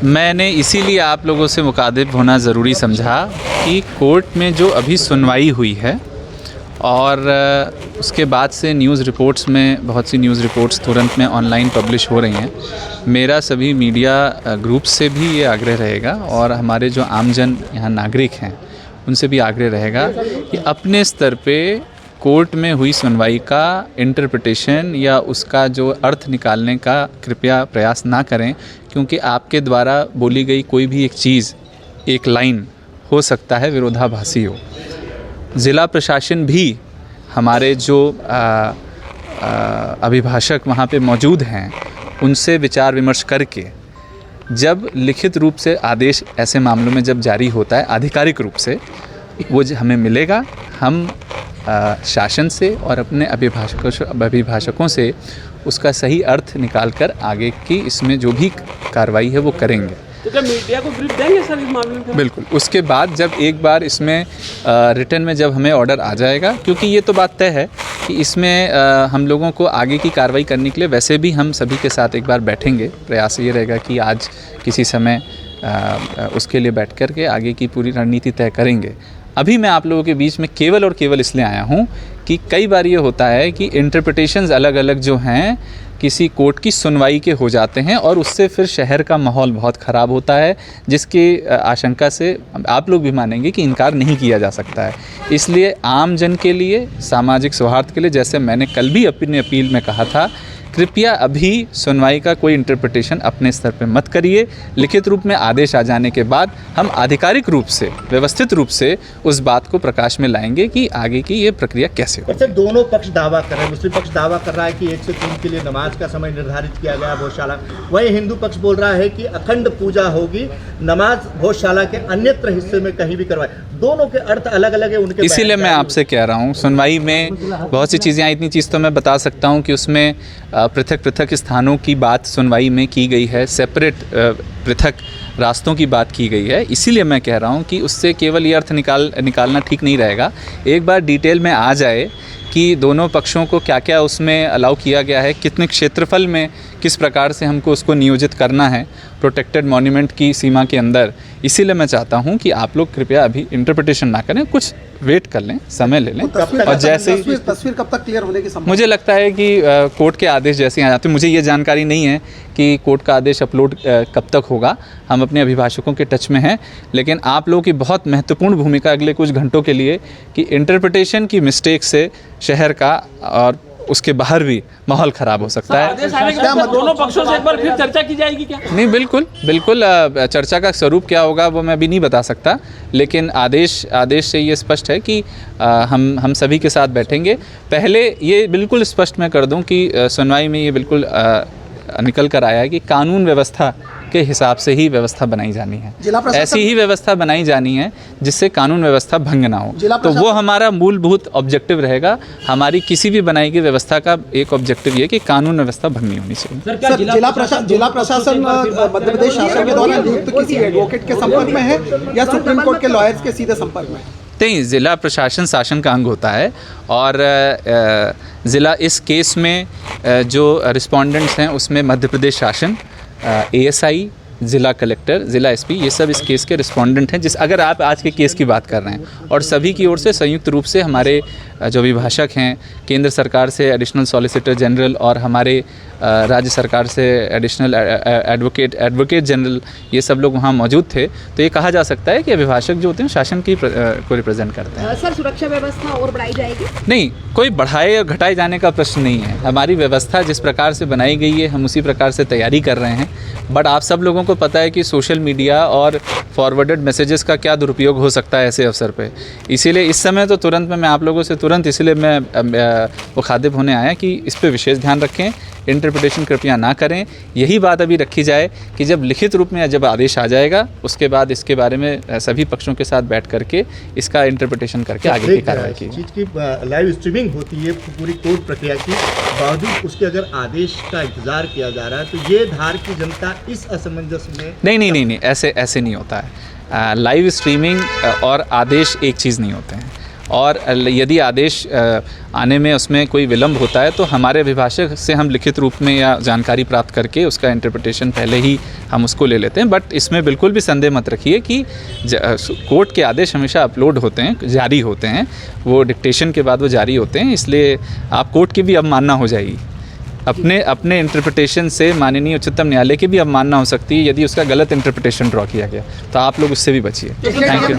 मैंने इसीलिए आप लोगों से मुखातिब होना ज़रूरी समझा कि कोर्ट में जो अभी सुनवाई हुई है और उसके बाद से न्यूज़ रिपोर्ट्स में बहुत सी न्यूज़ रिपोर्ट्स तुरंत में ऑनलाइन पब्लिश हो रही हैं। मेरा सभी मीडिया ग्रुप से भी ये आग्रह रहेगा और हमारे जो आमजन यहाँ नागरिक हैं उनसे भी आग्रह रहेगा कि अपने स्तर पे कोर्ट में हुई सुनवाई का इंटरप्रिटेशन या उसका जो अर्थ निकालने का कृपया प्रयास ना करें, क्योंकि आपके द्वारा बोली गई कोई भी एक चीज़, एक लाइन हो सकता है विरोधाभासी हो। ज़िला प्रशासन भी हमारे जो अभिभाषक वहाँ पे मौजूद हैं उनसे विचार विमर्श करके जब लिखित रूप से आदेश ऐसे मामलों में जब जारी होता है आधिकारिक रूप से, वो हमें मिलेगा। हम शासन से और अपने अभिभाषकों से उसका सही अर्थ निकालकर आगे की इसमें जो भी कार्रवाई है वो करेंगे। तो क्या मीडिया को ब्रीफ देंगे सर इस मामले में? बिल्कुल। उसके बाद जब एक बार इसमें रिटर्न में जब हमें ऑर्डर आ जाएगा, क्योंकि ये तो बात तय है कि इसमें हम लोगों को आगे की कार्रवाई करने के लिए वैसे भी हम सभी के साथ एक बार बैठेंगे। प्रयास ये रहेगा कि आज किसी समय उसके लिए बैठ कर के आगे की पूरी रणनीति तय करेंगे। अभी मैं आप लोगों के बीच में केवल और केवल इसलिए आया हूँ कि कई बार ये होता है कि इंटरप्रिटेशंस अलग अलग जो हैं किसी कोर्ट की सुनवाई के हो जाते हैं और उससे फिर शहर का माहौल बहुत ख़राब होता है, जिसकी आशंका से आप लोग भी मानेंगे कि इनकार नहीं किया जा सकता है। इसलिए आम जन के लिए, सामाजिक सौहार्द के लिए, जैसे मैंने कल भी अपनी अपील में कहा था, कृपया अभी सुनवाई का कोई इंटरप्रिटेशन अपने स्तर पर मत करिए। लिखित रूप में आदेश आ जाने के बाद हम आधिकारिक रूप से, व्यवस्थित रूप से उस बात को प्रकाश में लाएंगे कि आगे की ये प्रक्रिया कैसे हो। अच्छा, दोनों पक्ष दावा कर रहे हैं। मुस्लिम पक्ष दावा कर रहा है कि 1 से 3 के लिए नमाज का समय निर्धारित किया गया भोजशाला। वहीं हिंदू पक्ष बोल रहा है कि अखंड पूजा होगी, नमाज भोजशाला के अन्यत्र हिस्से में कहीं भी करवाए। दोनों के अर्थ अलग अलग है उनके। इसीलिए मैं आपसे कह रहा हूँ, सुनवाई में बहुत सी चीज़ें, इतनी चीज़ तो मैं बता सकता हूँ कि उसमें पृथक पृथक स्थानों की बात सुनवाई में की गई है, सेपरेट पृथक रास्तों की बात की गई है। इसीलिए मैं कह रहा हूँ कि उससे केवल ये अर्थ निकालना ठीक नहीं रहेगा। एक बार डिटेल में आ जाए कि दोनों पक्षों को क्या क्या उसमें अलाउ किया गया है, कितने क्षेत्रफल में किस प्रकार से हमको उसको नियोजित करना है प्रोटेक्टेड मॉन्यूमेंट की सीमा के अंदर। इसीलिए मैं चाहता हूँ कि आप लोग कृपया अभी इंटरप्रिटेशन ना करें, कुछ वेट कर लें, समय ले लें। और जैसे तस्वीर कब तक क्लियर होने की संभावना? मुझे लगता है कि कोर्ट के आदेश जैसे आ जाते हैं, मुझे ये जानकारी नहीं है कि कोर्ट का आदेश अपलोड कब तक होगा। हम अपने अभिभाषकों के टच में हैं, लेकिन आप लोगों की बहुत महत्वपूर्ण भूमिका अगले कुछ घंटों के लिए कि इंटरप्रिटेशन की मिस्टेक से शहर का और उसके बाहर भी माहौल ख़राब हो सकता है। आदेश आने के बाद दोनों पक्षों से एक बार फिर चर्चा की जाएगी क्या? नहीं, बिल्कुल बिल्कुल। चर्चा का स्वरूप क्या होगा वो मैं भी नहीं बता सकता, लेकिन आदेश से ये स्पष्ट है कि हम सभी के साथ बैठेंगे। पहले ये बिल्कुल स्पष्ट मैं कर दूं कि सुनवाई में ये बिल्कुल निकल कर आया है कि कानून व्यवस्था के हिसाब से ही व्यवस्था बनाई जानी है, ऐसी ही व्यवस्था बनाई जानी है जिससे कानून व्यवस्था भंग ना हो। तो वो हमारा मूलभूत ऑब्जेक्टिव रहेगा। हमारी किसी भी बनाई गई व्यवस्था का एक ऑब्जेक्टिव ये कि कानून व्यवस्था भंग नहीं होनी चाहिए। जिला प्रशासन मध्य प्रदेश शासन के द्वारा नियुक्त किसी एडवोकेट के संपर्क में है या सुप्रीम कोर्ट के लॉयर्स के सीधे संपर्क में? नहीं, ज़िला प्रशासन शासन का अंग होता है और ज़िला इस केस में जो रिस्पोंडेंट्स हैं उसमें मध्य प्रदेश शासन, ASI, ज़िला कलेक्टर, ज़िला SP, ये सब इस केस के रिस्पोंडेंट हैं। अगर आप आज के केस की बात कर रहे हैं, और सभी की ओर से संयुक्त रूप से हमारे जो अभिभाषक हैं, केंद्र सरकार से एडिशनल सॉलिसिटर जनरल और हमारे राज्य सरकार से एडिशनल एडवोकेट जनरल, ये सब लोग वहाँ मौजूद थे। तो ये कहा जा सकता है कि अभिभाषक जो होते हैं शासन की को रिप्रेजेंट करते हैं। सर, सुरक्षा व्यवस्था और बढ़ाई जाएगी? नहीं, कोई बढ़ाए या घटाए जाने का प्रश्न नहीं है। हमारी व्यवस्था जिस प्रकार से बनाई गई है हम उसी प्रकार से तैयारी कर रहे हैं। बट आप सब लोगों को पता है कि सोशल मीडिया और फॉरवर्डेड मैसेजेस का क्या दुरुपयोग हो सकता है ऐसे अवसर पे। इसीलिए इस समय तो तुरंत में मैं आप लोगों से इसलिए मैं मुखातिब होने आया कि इस पे विशेष ध्यान रखें, इंटरप्रिटेशन कृपया ना करें। यही बात अभी रखी जाए कि जब लिखित रूप में जब आदेश आ जाएगा उसके बाद इसके बारे में सभी पक्षों के साथ बैठ करके इसका इंटरप्रिटेशन करके आगे की कार्रवाई की। चीज़ की लाइव स्ट्रीमिंग होती है पूरी कोर्ट प्रक्रिया की, बावजूद उसके अगर आदेश का इंतजार किया जा रहा है तो ये धार की जनता इस असमंजस में नहीं, ऐसे नहीं होता है। लाइव स्ट्रीमिंग और आदेश एक चीज़ नहीं होते हैं। और यदि आदेश आने में उसमें कोई विलम्ब होता है तो हमारे अभिभाषक से हम लिखित रूप में या जानकारी प्राप्त करके उसका इंटरप्रिटेशन पहले ही हम उसको ले लेते हैं। बट इसमें बिल्कुल भी संदेह मत रखिए कि कोर्ट के आदेश हमेशा अपलोड होते हैं, जारी होते हैं, वो डिक्टेशन के बाद वो जारी होते हैं, इसलिए आप कोर्ट की भी अवमानना हो जाएगी। अपने इंटरप्रिटेशन से माननीय उच्चतम न्यायालय की भी अवमानना हो सकती है यदि उसका गलत इंटरप्रिटेशन ड्रॉ किया गया, तो आप लोग उससे भी बचिए। Thank you.